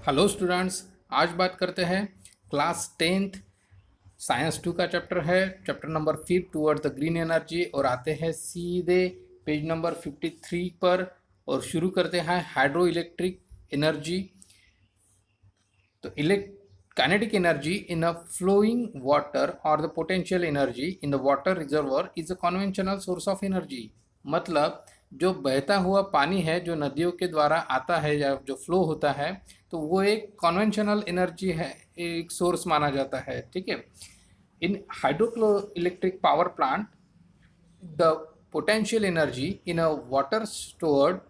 Hello students. आज बात करते हैं क्लास 10th साइंस 2 का चैप्टर है, chapter number 5 toward the green energy. और आते हैं सीधे पेज नंबर 53 पर और शुरू करते हैं हाइड्रो इलेक्ट्रिक एनर्जी। तो kinetic energy in a flowing water or the potential energy in the water reservoir is a conventional source of energy। मतलब जो बहता हुआ पानी है जो नदियों के द्वारा आता है या जो फ्लो होता है, तो वो एक कन्वेंशनल एनर्जी है, एक सोर्स माना जाता है। ठीक है। इन hydro electric power plant the potential energy in a water stored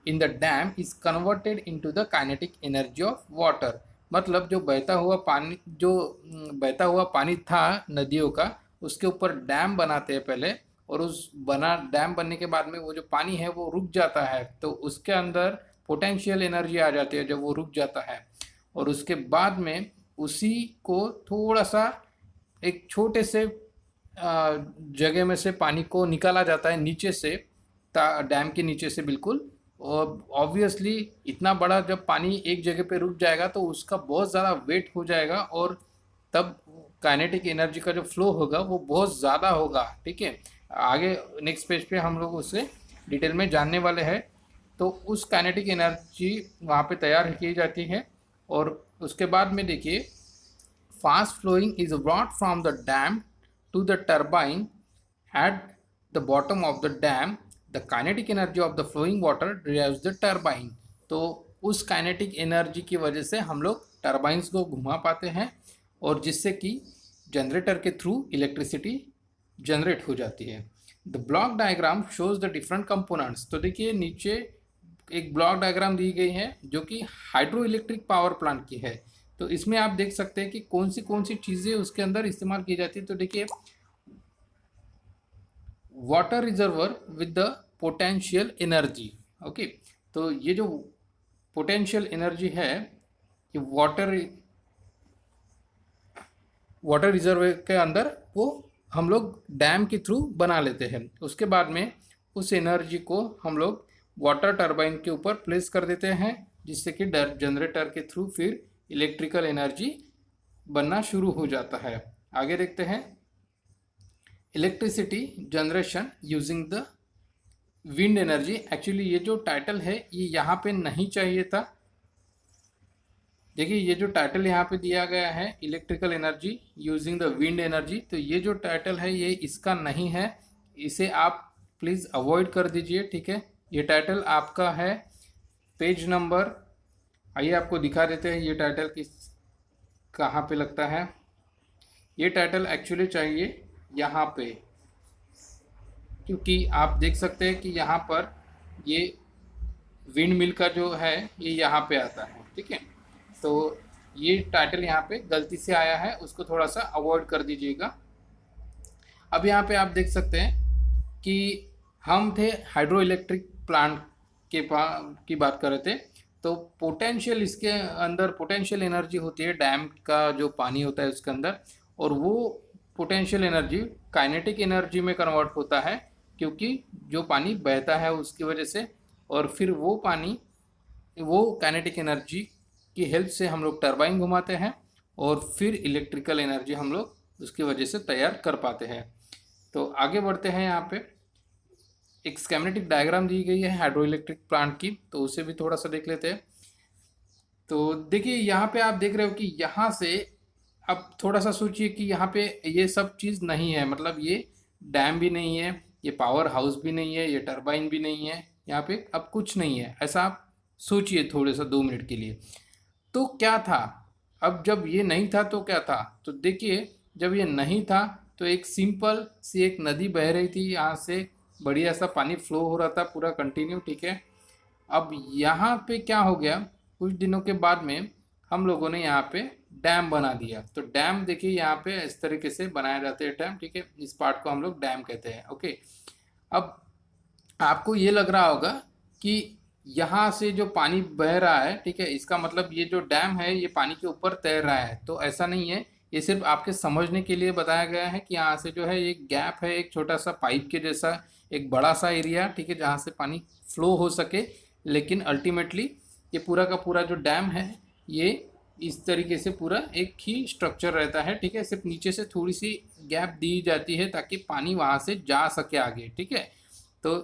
in the dam is converted into the kinetic energy of water। मतलब जो बहता हुआ पानी था नदियों का, उसके ऊपर डैम बनाते हैं पहले, और उस बना डैम बनने के बाद में वो जो पानी है वो रुक जाता है, तो उसके अंदर पोटेंशियल एनर्जी आ जाती है जब वो रुक जाता है। और उसके बाद में उसी को थोड़ा सा एक छोटे से जगह में से पानी को निकाला जाता है नीचे से, डैम के नीचे से बिल्कुल। और ऑब्वियसली इतना बड़ा जब पानी एक जगह पे रुक जाएगा तो उसका बहुत ज़्यादा वेट हो जाएगा, और तब काइनेटिक एनर्जी का जो फ्लो होगा वो बहुत ज़्यादा होगा। ठीक है। आगे नेक्स्ट पेज पे हम लोग उसे डिटेल में जानने वाले हैं। तो उस काइनेटिक एनर्जी वहाँ पे तैयार की जाती है। और उसके बाद में देखिए, fast flowing is brought from the dam to the turbine at the bottom of the dam। The kinetic energy of the flowing water drives the turbine। तो उस काइनेटिक एनर्जी की वजह से हम लोग टर्बाइंस को घुमा पाते हैं, और जिससे कि जनरेटर के थ्रू इलेक्ट्रिसिटी जनरेट हो जाती है। The block diagram shows the different components. तो देखिए नीचे एक ब्लॉक डायग्राम दी गई है जो कि हाइड्रो इलेक्ट्रिक पावर प्लांट की है। तो इसमें आप देख सकते हैं कि कौन सी चीज़ें उसके अंदर इस्तेमाल की जाती है। तो देखिए, water reservoir with the potential energy. Okay. तो ये जो पोटेंशियल एनर्जी है, ये वाटर रिजर्वर के अंदर वो हम लोग डैम के थ्रू बना लेते हैं। उसके बाद में उस एनर्जी को हम लोग वाटर टरबाइन के ऊपर प्लेस कर देते हैं, जिससे कि जनरेटर के थ्रू फिर इलेक्ट्रिकल एनर्जी बनना शुरू हो जाता है। आगे देखते हैं, electricity generation using the wind energy. Actually ये जो टाइटल है ये यहाँ पे नहीं चाहिए था। देखिए ये जो टाइटल यहाँ पे दिया गया है, electrical energy using the wind energy, तो ये जो टाइटल है ये इसका नहीं है, इसे आप प्लीज़ अवॉइड कर दीजिए। ठीक है। ये टाइटल आपका है पेज नंबर, आइए आपको दिखा देते हैं ये टाइटल कहाँ पे लगता है। ये टाइटल एक्चुअली चाहिए यहाँ पे, क्योंकि आप देख सकते हैं कि यहाँ पर ये विंड मिल का जो है ये यहाँ पे आता है। ठीक है। तो ये टाइटल यहाँ पे गलती से आया है, उसको थोड़ा सा अवॉइड कर दीजिएगा। अब यहाँ पे आप देख सकते हैं कि हम थे हाइड्रो इलेक्ट्रिक प्लांट की बात कर रहे थे। तो पोटेंशियल, इसके अंदर पोटेंशियल एनर्जी होती है डैम का जो पानी होता है उसके अंदर, और वो पोटेंशियल एनर्जी काइनेटिक एनर्जी में कन्वर्ट होता है, क्योंकि जो पानी बहता है उसकी वजह से, और फिर वो काइनेटिक एनर्जी की हेल्प से हम लोग टरबाइन घुमाते हैं, और फिर इलेक्ट्रिकल एनर्जी हम लोग उसकी वजह से तैयार कर पाते हैं। तो आगे बढ़ते हैं। यहाँ पे एक स्कीमेटिक डायग्राम दी गई है हाइड्रो इलेक्ट्रिक प्लांट की, तो उसे भी थोड़ा सा देख लेते हैं। तो देखिए यहाँ पे आप देख रहे हो कि यहाँ से अब थोड़ा सा सोचिए कि यहाँ पे ये सब चीज़ नहीं है, मतलब ये डैम भी नहीं है, ये पावर हाउस भी नहीं है, ये टरबाइन भी नहीं है, यहाँ पे अब कुछ नहीं है। ऐसा आप सोचिए थोड़े सा 2 मिनट के लिए। तो क्या था? अब जब ये नहीं था तो क्या था? तो देखिए, जब ये नहीं था तो एक सिंपल सी एक नदी बह रही थी, यहाँ से बढ़िया सा पानी फ्लो हो रहा था पूरा कंटिन्यू। ठीक है। अब यहाँ पे क्या हो गया, कुछ दिनों के बाद में हम लोगों ने यहाँ पे डैम बना दिया। तो डैम देखिए यहाँ पे इस तरीके से बनाए जाते हैं डैम। ठीक है। इस पार्ट को हम लोग डैम कहते हैं। ओके। अब आपको ये लग रहा होगा कि यहाँ से जो पानी बह रहा है, ठीक है, इसका मतलब ये जो डैम है ये पानी के ऊपर तैर रहा है। तो ऐसा नहीं है, ये सिर्फ आपके समझने के लिए बताया गया है कि यहाँ से जो है एक गैप है, एक छोटा सा पाइप के जैसा एक बड़ा सा एरिया, ठीक है, जहाँ से पानी फ्लो हो सके। लेकिन अल्टीमेटली ये पूरा का पूरा जो डैम है ये इस तरीके से पूरा एक ही स्ट्रक्चर रहता है, ठीक है। सिर्फ नीचे से थोड़ी सी गैप दी जाती है ताकि पानी वहाँ से जा सके आगे, ठीक है। तो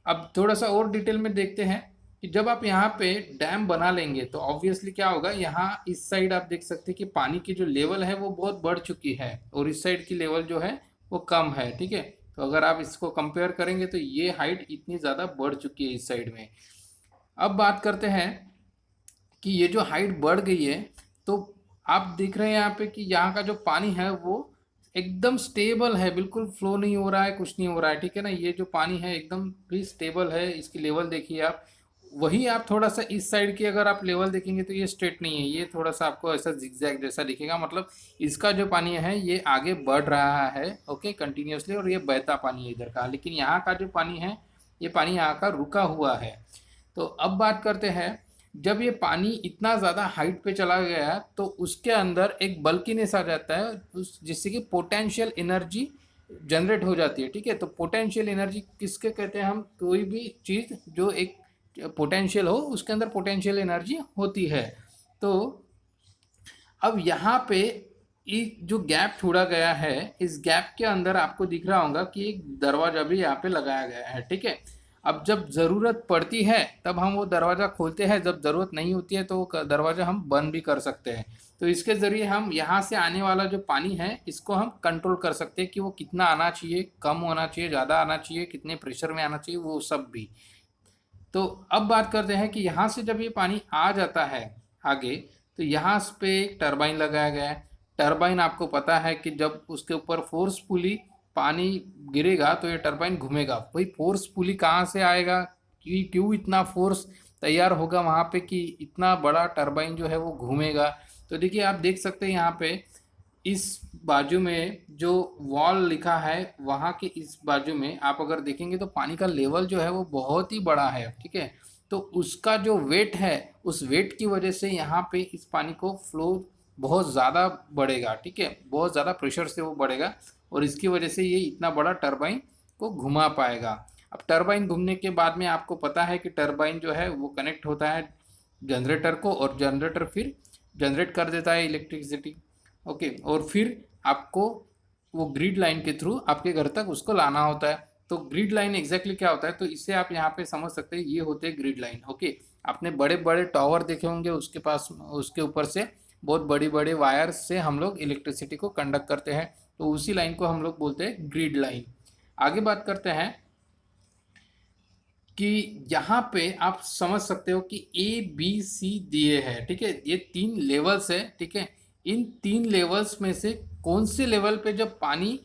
अब थोड़ा सा और डिटेल में देखते हैं कि जब आप यहाँ पे डैम बना लेंगे तो ऑब्वियसली क्या होगा, यहाँ इस साइड आप देख सकते हैं कि पानी की जो लेवल है वो बहुत बढ़ चुकी है और इस साइड की लेवल जो है वो कम है, ठीक है। तो अगर आप इसको कंपेयर करेंगे तो ये हाइट इतनी ज़्यादा बढ़ चुकी है इस साइड में। अब बात करते हैं कि ये जो हाइट बढ़ गई है, तो आप देख रहे हैं यहाँ पे कि यहाँ का जो पानी है वो एकदम स्टेबल है, बिल्कुल फ्लो नहीं हो रहा है, कुछ नहीं हो रहा है, ठीक है ना। ये जो पानी है एकदम भी स्टेबल है, इसकी लेवल देखिए आप। वही आप थोड़ा सा इस साइड की अगर आप लेवल देखेंगे तो ये स्ट्रेट नहीं है, ये थोड़ा सा आपको ऐसा जिगजैग जैसा दिखेगा, मतलब इसका जो पानी है ये आगे बढ़ रहा है, ओके, कंटिन्यूसली, और ये बहता पानी है इधर का। लेकिन यहाँ का जो पानी है, ये पानी यहाँ का रुका हुआ है। तो अब बात करते हैं, जब ये पानी इतना ज़्यादा हाइट पे चला गया तो उसके अंदर एक बल्कीनेस आ जाता है, उस जिससे कि पोटेंशियल एनर्जी जनरेट हो जाती है, ठीक है। तो पोटेंशियल एनर्जी किसके कहते हैं हम, कोई भी चीज़ जो एक पोटेंशियल हो उसके अंदर पोटेंशियल एनर्जी होती है। तो अब यहाँ पे ये जो गैप छोड़ा गया है, इस गैप के अंदर आपको दिख रहा होगा कि एक दरवाजा भी यहाँ पे लगाया गया है, ठीक है। अब जब ज़रूरत पड़ती है तब हम वो दरवाज़ा खोलते हैं, जब ज़रूरत नहीं होती है तो वो दरवाज़ा हम बंद भी कर सकते हैं। तो इसके ज़रिए हम यहाँ से आने वाला जो पानी है इसको हम कंट्रोल कर सकते हैं कि वो कितना आना चाहिए, कम होना चाहिए, ज़्यादा आना चाहिए, कितने प्रेशर में आना चाहिए, वो सब भी। तो अब बात करते हैं कि यहाँ से जब ये पानी आ जाता है आगे, तो यहाँ पे एक टरबाइन लगाया गया है। टरबाइन आपको पता है कि जब उसके ऊपर फोर्सफुली पानी गिरेगा तो ये टरबाइन घूमेगा। भाई फोर्सफुली कहाँ से आएगा, कि क्यों इतना फोर्स तैयार होगा वहाँ पे कि इतना बड़ा टरबाइन जो है वो घूमेगा। तो देखिए आप देख सकते हैं यहाँ पे इस बाजू में जो वॉल लिखा है वहाँ के इस बाजू में आप अगर देखेंगे तो पानी का लेवल जो है वो बहुत ही बड़ा है, ठीक है। तो उसका जो वेट है, उस वेट की वजह से यहाँ पे इस पानी को फ्लो बहुत ज़्यादा बढ़ेगा, ठीक है, बहुत ज़्यादा प्रेशर से वो बढ़ेगा और इसकी वजह से ये इतना बड़ा टरबाइन को घुमा पाएगा। अब टरबाइन घूमने के बाद में आपको पता है कि टरबाइन जो है वो कनेक्ट होता है जनरेटर को और जनरेटर फिर जनरेट कर देता है इलेक्ट्रिसिटी, ओके। और फिर आपको वो ग्रिड लाइन के थ्रू आपके घर तक उसको लाना होता है। तो ग्रिड लाइन एग्जैक्टली क्या होता है, तो इससे आप यहाँ पे समझ सकते हैं, ये होते हैं ग्रिड लाइन, ओके। आपने बड़े बड़े टावर देखे होंगे, उसके पास उसके ऊपर से बहुत बड़ी बड़े वायर से हम लोग इलेक्ट्रिसिटी को कंडक्ट करते हैं, तो उसी लाइन को हम लोग बोलते हैं ग्रिड लाइन। आगे बात करते हैं कि यहाँ पे आप समझ सकते हो कि A B C दिए हैं, ठीक है, ये 3 लेवल्स है, ठीक है। इन 3 लेवल्स में से कौन से लेवल पे जब पानी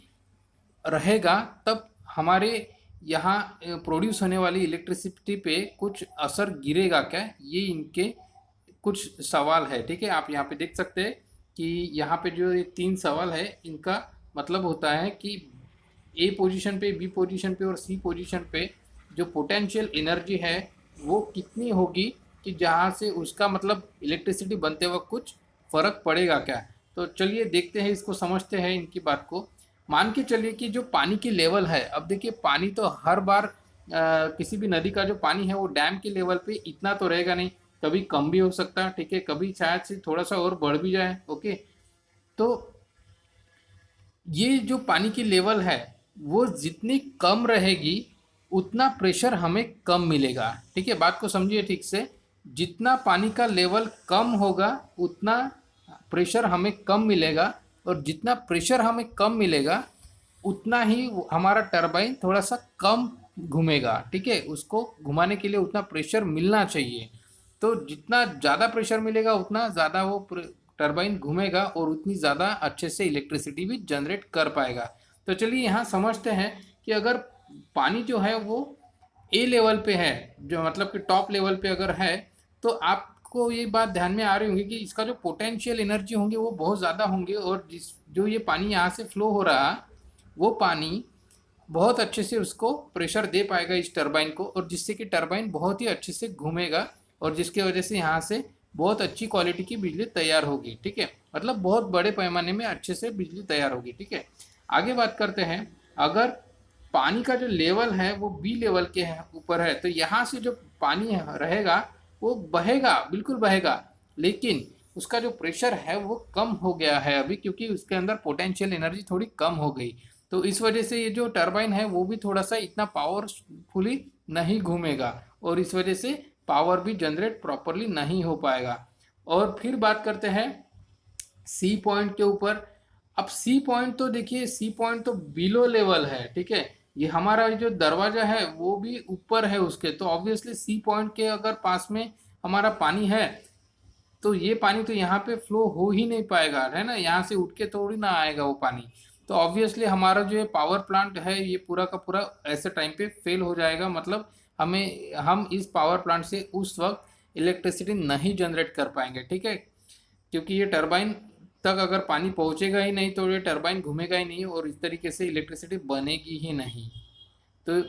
रहेगा तब हमारे यहाँ प्रोड्यूस होने वाली इलेक्ट्रिसिटी पे कुछ असर गिरेगा क्या, ये इनके कुछ सवाल है, ठीक है। आप यहाँ पे देख सकते हैं कि यहाँ पे जो ये 3 सवाल है इनका मतलब होता है कि ए पोजीशन पे, बी पोजीशन पे और सी पोजीशन पे जो पोटेंशियल एनर्जी है वो कितनी होगी, कि जहाँ से उसका मतलब इलेक्ट्रिसिटी बनते वक्त कुछ फ़र्क पड़ेगा क्या। तो चलिए देखते हैं, इसको समझते हैं इनकी बात को। मान के चलिए कि जो पानी की लेवल है, अब देखिए पानी तो हर बार किसी भी नदी का जो पानी है वो डैम के लेवल पे इतना तो रहेगा नहीं, कभी कम भी हो सकता है, ठीक है, कभी शायद से थोड़ा सा और बढ़ भी जाए, ओके। तो ये जो पानी की लेवल है वो जितनी कम रहेगी उतना प्रेशर हमें कम मिलेगा, ठीक है, बात को समझिए ठीक से। जितना पानी का लेवल कम होगा उतना प्रेशर हमें कम मिलेगा और जितना प्रेशर हमें कम मिलेगा उतना ही हमारा टरबाइन थोड़ा सा कम घूमेगा, ठीक है, उसको घुमाने के लिए उतना प्रेशर मिलना चाहिए। तो जितना ज़्यादा प्रेशर मिलेगा उतना ज़्यादा वो टरबाइन घूमेगा और उतनी ज़्यादा अच्छे से इलेक्ट्रिसिटी भी जनरेट कर पाएगा। तो चलिए यहाँ समझते हैं कि अगर पानी जो है वो ए लेवल पे है, जो मतलब कि टॉप लेवल पे अगर है, तो आपको ये बात ध्यान में आ रही होंगी कि इसका जो पोटेंशियल एनर्जी होंगे वो बहुत ज़्यादा होंगे और जो ये पानी यहाँ से फ्लो हो रहा वो पानी बहुत अच्छे से उसको प्रेशर दे पाएगा इस टरबाइन को, और जिससे कि टरबाइन बहुत ही अच्छे से घूमेगा और जिसकी वजह से यहाँ से बहुत अच्छी क्वालिटी की बिजली तैयार होगी, ठीक है, मतलब बहुत बड़े पैमाने में अच्छे से बिजली तैयार होगी, ठीक है। आगे बात करते हैं, अगर पानी का जो लेवल है वो बी लेवल के ऊपर है तो यहाँ से जो पानी रहेगा वो बहेगा, बिल्कुल बहेगा, लेकिन उसका जो प्रेशर है वो कम हो गया है अभी, क्योंकि उसके अंदर पोटेंशियल एनर्जी थोड़ी कम हो गई। तो इस वजह से ये जो टरबाइन है वो भी थोड़ा सा इतना पावरफुली नहीं घूमेगा, और इस वजह से पावर भी जनरेट प्रॉपरली नहीं हो पाएगा। और फिर बात करते हैं सी पॉइंट के ऊपर। अब सी पॉइंट तो देखिए, सी पॉइंट तो बिलो लेवल है, ठीक है। ये हमारा जो दरवाजा है वो भी ऊपर है उसके, तो ऑब्वियसली सी पॉइंट के अगर पास में हमारा पानी है तो ये पानी तो यहाँ पे फ्लो हो ही नहीं पाएगा, है ना, यहाँ से उठ के थोड़ी ना आएगा वो पानी। तो ऑब्वियसली हमारा जो ये पावर प्लांट है ये पूरा का पूरा ऐसे टाइम पे फेल हो जाएगा, मतलब हम इस पावर प्लांट से उस वक्त इलेक्ट्रिसिटी नहीं जनरेट कर पाएंगे, ठीक है। क्योंकि ये टरबाइन तक अगर पानी पहुंचेगा ही नहीं तो ये टरबाइन घूमेगा ही नहीं, और इस तरीके से इलेक्ट्रिसिटी बनेगी ही नहीं। तो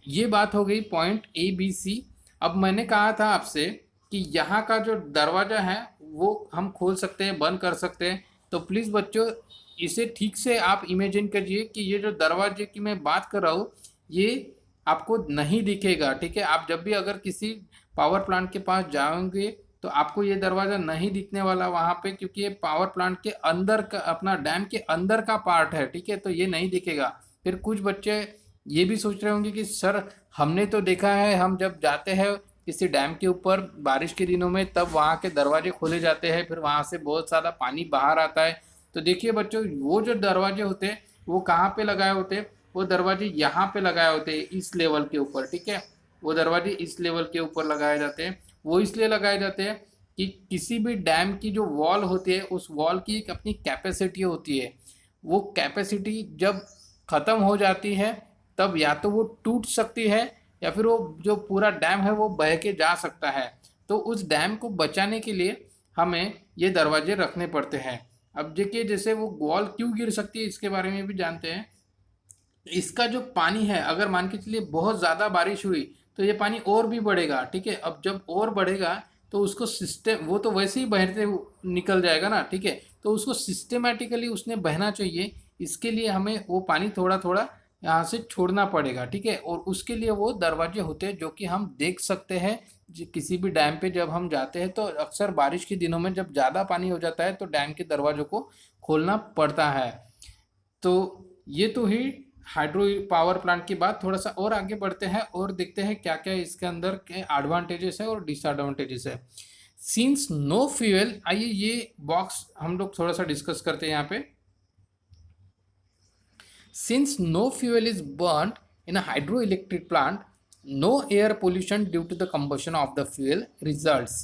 ये बात हो गई पॉइंट ए बी सी। अब मैंने कहा था आपसे कि यहाँ का जो दरवाज़ा है वो हम खोल सकते हैं, बंद कर सकते हैं। तो प्लीज़ बच्चों इसे ठीक से आप इमेजिन करिए कि ये जो दरवाजे की मैं बात कर रहा हूँ ये आपको नहीं दिखेगा, ठीक है। आप जब भी अगर किसी पावर प्लांट के पास जाओगे तो आपको ये दरवाज़ा नहीं दिखने वाला वहाँ पे, क्योंकि ये पावर प्लांट के अंदर का, अपना डैम के अंदर का पार्ट है, ठीक है। तो ये नहीं दिखेगा। फिर कुछ बच्चे ये भी सोच रहे होंगे कि सर हमने तो देखा है, हम जब जाते हैं किसी डैम के ऊपर बारिश के दिनों में तब वहाँ के दरवाजे खोले जाते हैं, फिर वहाँ से बहुत सारा पानी बाहर आता है। तो देखिए बच्चों, वो जो दरवाजे होते हैं वो कहाँ पे लगाए होते हैं, वो दरवाजे यहाँ पे लगाए होते हैं, इस लेवल के ऊपर, ठीक है। वो दरवाजे इस लेवल के ऊपर लगाए जाते हैं। वो इसलिए लगाए जाते हैं कि किसी भी डैम की जो वॉल होती है उस वॉल की एक अपनी कैपेसिटी होती है। वो कैपेसिटी जब ख़त्म हो जाती है तब या तो वो टूट सकती है या फिर वो जो पूरा डैम है वो बह के जा सकता है। तो उस डैम को बचाने के लिए हमें ये दरवाजे रखने पड़ते हैं। अब देखिए जैसे वो वॉल क्यों गिर सकती है इसके बारे में भी जानते हैं। इसका जो पानी है अगर मान के चलिए बहुत ज़्यादा बारिश हुई तो ये पानी और भी बढ़ेगा, ठीक है। अब जब और बढ़ेगा तो उसको सिस्टम, वो तो वैसे ही बहते निकल जाएगा ना, ठीक है। तो उसको सिस्टेमेटिकली उसने बहना चाहिए, इसके लिए हमें वो पानी थोड़ा थोड़ा यहाँ से छोड़ना पड़ेगा, ठीक है। और उसके लिए वो दरवाजे होते हैं जो कि हम देख सकते हैं। किसी भी डैम पे जब हम जाते हैं तो अक्सर बारिश के दिनों में जब ज़्यादा पानी हो जाता है तो डैम के दरवाजों को खोलना पड़ता है। तो ये तो ही हाइड्रो पावर प्लांट की बात। थोड़ा सा और आगे बढ़ते हैं और देखते हैं क्या क्या इसके अंदर के एडवांटेजेस है और डिसएडवांटेजेस है। सिंस नो फ्यूल, आइए ये बॉक्स हम लोग थोड़ा सा डिस्कस करते हैं यहाँ पे। Since no fuel is burnt in a hydroelectric plant, no air pollution due to the combustion of the fuel results.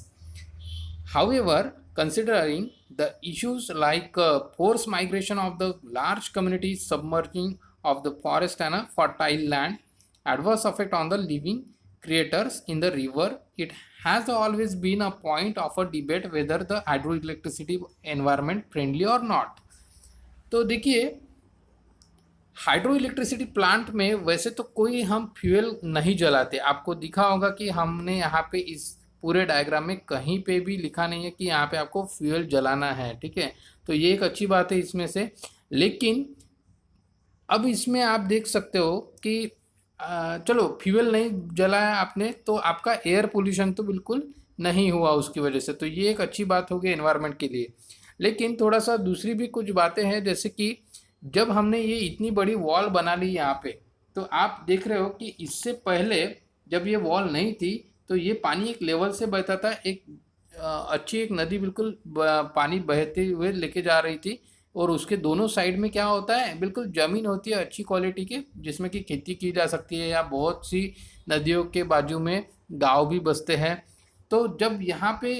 However, considering the issues like forced migration of the large communities, submerging of the forest and a fertile land, adverse effect on the living creatures in the river, it has always been a point of a debate whether the hydroelectricity environment friendly or not. तो देखिए hydro electricity plant में वैसे तो कोई हम fuel नहीं जलाते। आपको दिखा होगा कि हमने यहाँ पे इस पूरे डायग्राम में कहीं पे भी लिखा नहीं है कि यहाँ पे आपको फ्यूल जलाना है, ठीक है। तो ये एक अच्छी बात है इसमें से। लेकिन अब इसमें आप देख सकते हो कि चलो फ्यूल नहीं जलाया आपने तो आपका एयर पोल्यूशन तो बिल्कुल नहीं हुआ उसकी वजह से, तो ये एक अच्छी बात होगी एनवायरनमेंट के लिए। लेकिन थोड़ा सा दूसरी भी कुछ बातें हैं, जैसे कि जब हमने ये इतनी बड़ी वॉल बना ली यहाँ पे, तो आप देख रहे हो कि इससे पहले जब ये वॉल नहीं थी तो ये पानी एक लेवल से बहता था, एक अच्छी एक नदी बिल्कुल पानी बहते हुए लेके जा रही थी। और उसके दोनों साइड में क्या होता है, बिल्कुल ज़मीन होती है अच्छी क्वालिटी के जिसमें कि खेती की जा सकती है, या बहुत सी नदियों के बाजू में गांव भी बसते हैं। तो जब यहाँ पे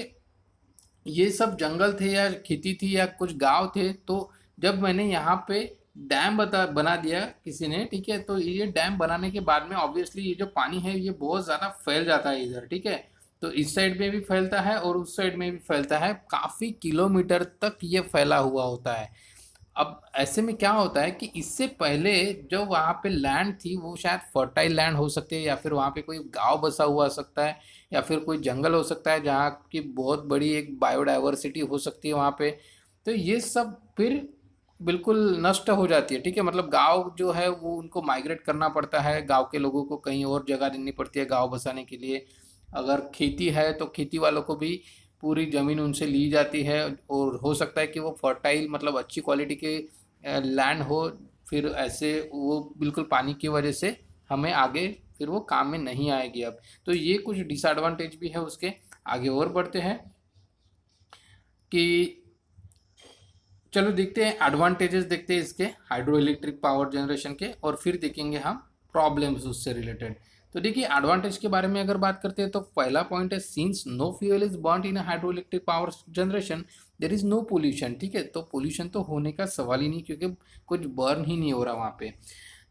ये सब जंगल थे या खेती थी या कुछ गांव थे, तो जब मैंने यहाँ पे डैम बना दिया किसी ने, ठीक है। तो ये डैम बनाने के बाद में ऑब्वियसली ये जो पानी है ये बहुत ज़्यादा फैल जाता है इधर, ठीक है। तो इस साइड में भी फैलता है और उस साइड में भी फैलता है, काफ़ी किलोमीटर तक ये फैला हुआ होता है। अब ऐसे में क्या होता है कि इससे पहले जो वहाँ पे लैंड थी वो शायद फर्टाइल लैंड हो सकती है, या फिर वहाँ पे कोई गांव बसा हुआ सकता है, या फिर कोई जंगल हो सकता है जहाँ की बहुत बड़ी एक बायोडाइवर्सिटी हो सकती है वहाँ पे। तो ये सब फिर बिल्कुल नष्ट हो जाती है, ठीक है। मतलब गांव जो है वो उनको माइग्रेट करना पड़ता है, गांव के लोगों को कहीं और जगह देनी पड़ती है गांव बसाने के लिए। अगर खेती है तो खेती वालों को भी पूरी ज़मीन उनसे ली जाती है, और हो सकता है कि वो फर्टाइल मतलब अच्छी क्वालिटी के लैंड हो, फिर ऐसे वो बिल्कुल पानी की वजह से हमें आगे फिर वो काम में नहीं आएगी अब। तो ये कुछ डिसएडवांटेज भी है उसके। आगे और बढ़ते हैं कि चलो देखते हैं एडवांटेजेस, देखते हैं इसके हाइड्रो इलेक्ट्रिक पावर जनरेशन के, और फिर देखेंगे हम प्रॉब्लम्स उससे रिलेटेड। तो देखिए एडवांटेज के बारे में अगर बात करते हैं तो पहला पॉइंट है, since no fuel is burned in hydro electric power generation there is no pollution. ठीक है, तो पोल्यूशन तो होने का सवाल ही नहीं, क्योंकि कुछ बर्न ही नहीं हो रहा वहाँ पे।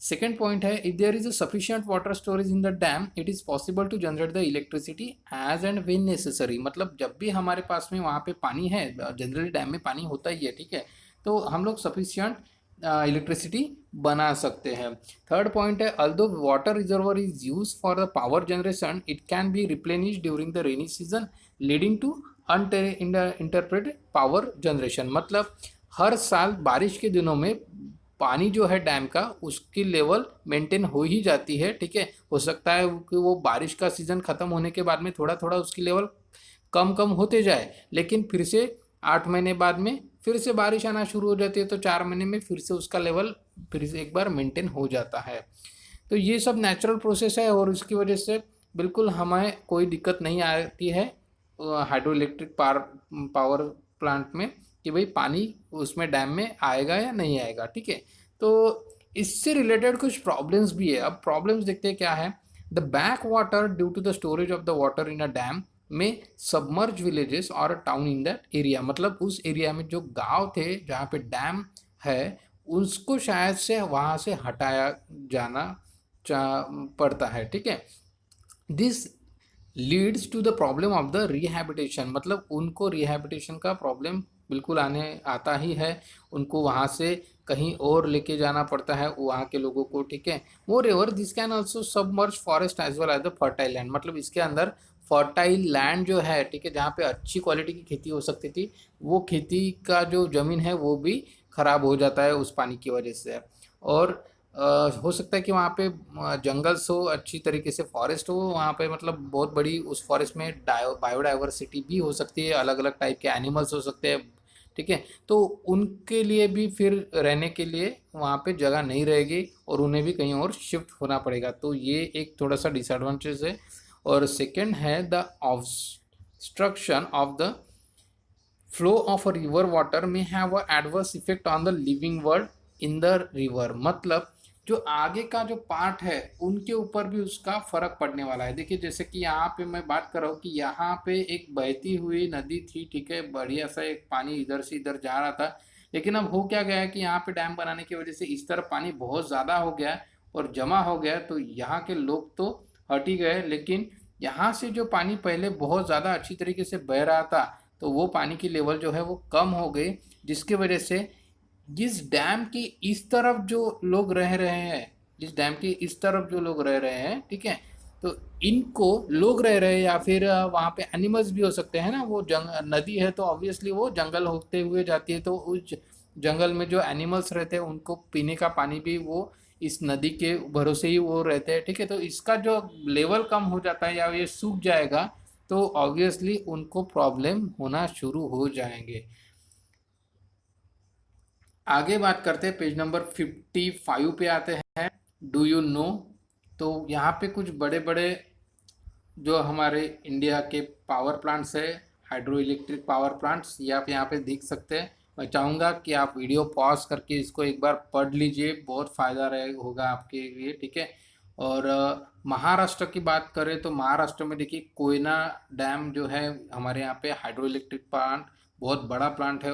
सेकेंड पॉइंट है, if there is a sufficient water storage in the dam it is possible to generate the electricity as and when necessary. मतलब जब भी हमारे पास में वहाँ पे पानी है, जनरली डैम में पानी होता ही है, ठीक है, तो हम लोग सफिशिएंट इलेक्ट्रिसिटी बना सकते हैं। थर्ड पॉइंट है, although water reservoir is use for the power generation it can be replenish during the rainy season leading to interpreted power generation. मतलब हर साल बारिश के दिनों में पानी जो है डैम का उसकी लेवल मेंटेन हो ही जाती है। ठीक है, हो सकता है कि वो बारिश का सीजन खत्म होने के बाद में थोड़ा थोड़ा उसकी लेवल कम कम होते जाए, लेकिन फिर से 8 महीने बाद में फिर से बारिश आना शुरू हो जाती है, तो 4 महीने में फिर से उसका लेवल फिर से एक बार मेंटेन हो जाता है। तो ये सब नेचुरल प्रोसेस है, और इसकी वजह से बिल्कुल हमें कोई दिक्कत नहीं आती है हाइड्रो इलेक्ट्रिक पावर प्लांट में, कि भाई पानी उसमें डैम में आएगा या नहीं आएगा। ठीक है, तो इससे रिलेटेड कुछ प्रॉब्लम्स भी है। अब प्रॉब्लम्स देखते हैं क्या है। The back water due to the storage of the water in a dam में सबमर्ज विलेजेस और टाउन इन दैट एरिया। मतलब उस एरिया में जो गांव थे जहाँ पे डैम है उसको शायद से वहाँ से हटाया जाना पड़ता है। ठीक है, this leads to the problem of the rehabilitation. मतलब उनको रिहैबिटेशन का प्रॉब्लम बिल्कुल आता ही है, उनको वहाँ से कहीं और लेके जाना पड़ता है वहाँ के लोगों को। ठीक है, moreover this can also submerge forest as well as the fertile land. मतलब इसके अंदर फर्टाइल लैंड जो है, ठीक है, जहाँ पे अच्छी क्वालिटी की खेती हो सकती थी, वो खेती का जो ज़मीन है वो भी खराब हो जाता है उस पानी की वजह से। और हो सकता है कि वहाँ पे जंगल्स हो, अच्छी तरीके से फॉरेस्ट हो वहाँ पे, मतलब बहुत बड़ी उस फॉरेस्ट में बायोडाइवर्सिटी भी हो सकती है, अलग अलग टाइप के एनिमल्स हो सकते हैं। ठीक है, तो उनके लिए भी फिर रहने के लिए वहाँ पे जगह नहीं रहेगी, और उन्हें भी कहीं और शिफ्ट होना पड़ेगा। तो ये एक थोड़ा सा डिसएडवांटेज है। और सेकेंड है the obstruction of the flow of a river water may have a adverse effect on the living world in the river. मतलब जो आगे का जो पार्ट है उनके ऊपर भी उसका फर्क पड़ने वाला है। देखिए जैसे कि यहाँ पे मैं बात कर रहा हूँ कि यहाँ पे एक बहती हुई नदी थी, ठीक है, बढ़िया सा एक पानी इधर से इधर जा रहा था, लेकिन अब हो क्या गया है कि यहाँ पे डैम बनाने की वजह से इस तरफ पानी बहुत ज़्यादा हो गया है और जमा हो गया है, तो यहाँ के लोग तो हट ही गए, लेकिन यहाँ से जो पानी पहले बहुत ज़्यादा अच्छी तरीके से बह रहा था, तो वो पानी की लेवल जो है वो कम हो गई, जिसकी वजह से जिस डैम की इस तरफ जो लोग रह रहे हैं, जिस डैम के इस तरफ जो लोग रह रहे हैं, ठीक है, तो इनको लोग रह रहे हैं या फिर वहाँ पे एनिमल्स भी हो सकते हैं ना, वो नदी है तो ऑब्वियसली वो जंगल होते हुए जाती है, तो उस जंगल में जो एनिमल्स रहते हैं उनको पीने का पानी भी वो इस नदी के भरोसे ही वो रहते हैं। ठीक है, तो इसका जो लेवल कम हो जाता है या ये सूख जाएगा, तो ऑब्वियसली उनको प्रॉब्लम होना शुरू हो जाएंगे। आगे बात करते हैं, पेज नंबर 55 पे आते हैं, डू यू नो। तो यहाँ पे कुछ बड़े बड़े जो हमारे इंडिया के पावर प्लांट्स है, हाइड्रो इलेक्ट्रिक पावर प्लांट्स, ये आप यहाँ पे देख सकते हैं। मैं चाहूँगा कि आप वीडियो पॉज करके इसको एक बार पढ़ लीजिए, बहुत फ़ायदा रहे होगा आपके लिए। ठीक है, और महाराष्ट्र की बात करें तो महाराष्ट्र में देखिए कोयना डैम जो है हमारे यहाँ पे हाइड्रो इलेक्ट्रिक प्लांट बहुत बड़ा प्लांट है,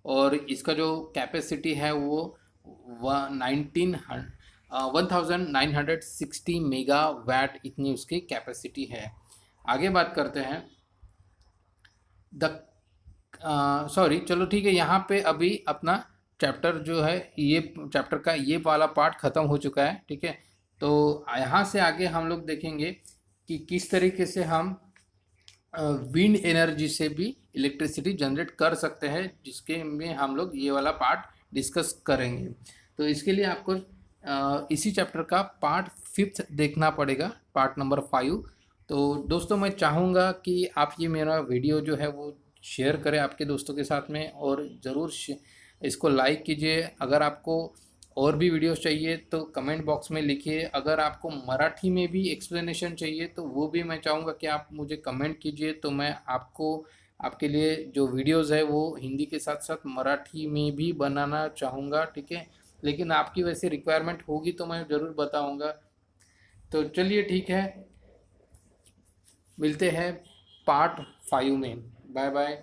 और इसका जो कैपेसिटी है वो 1960 मेगावाट इतनी उसकी कैपेसिटी है। आगे बात करते हैं द सॉरी चलो ठीक है, यहाँ पे अभी अपना चैप्टर जो है, ये चैप्टर का ये वाला पार्ट ख़त्म हो चुका है। ठीक है, तो यहाँ से आगे हम लोग देखेंगे कि किस तरीके से हम विंड एनर्जी से भी इलेक्ट्रिसिटी जनरेट कर सकते हैं, जिसके में हम लोग ये वाला पार्ट डिस्कस करेंगे। तो इसके लिए आपको इसी चैप्टर का पार्ट 5 देखना पड़ेगा, पार्ट नंबर 5। तो दोस्तों मैं चाहूँगा कि आप ये मेरा वीडियो जो है वो शेयर करें आपके दोस्तों के साथ में, और ज़रूर इसको लाइक कीजिए। अगर आपको और भी वीडियोस चाहिए तो कमेंट बॉक्स में लिखिए। अगर आपको मराठी में भी एक्सप्लेनेशन चाहिए तो वो भी मैं चाहूँगा कि आप मुझे कमेंट कीजिए, तो मैं आपको आपके लिए जो वीडियोस है वो हिंदी के साथ साथ मराठी में भी बनाना चाहूँगा, ठीक है। लेकिन आपकी वैसे रिक्वायरमेंट होगी तो मैं ज़रूर बताऊँगा। तो चलिए ठीक है, मिलते हैं पार्ट 5 में। Bye bye.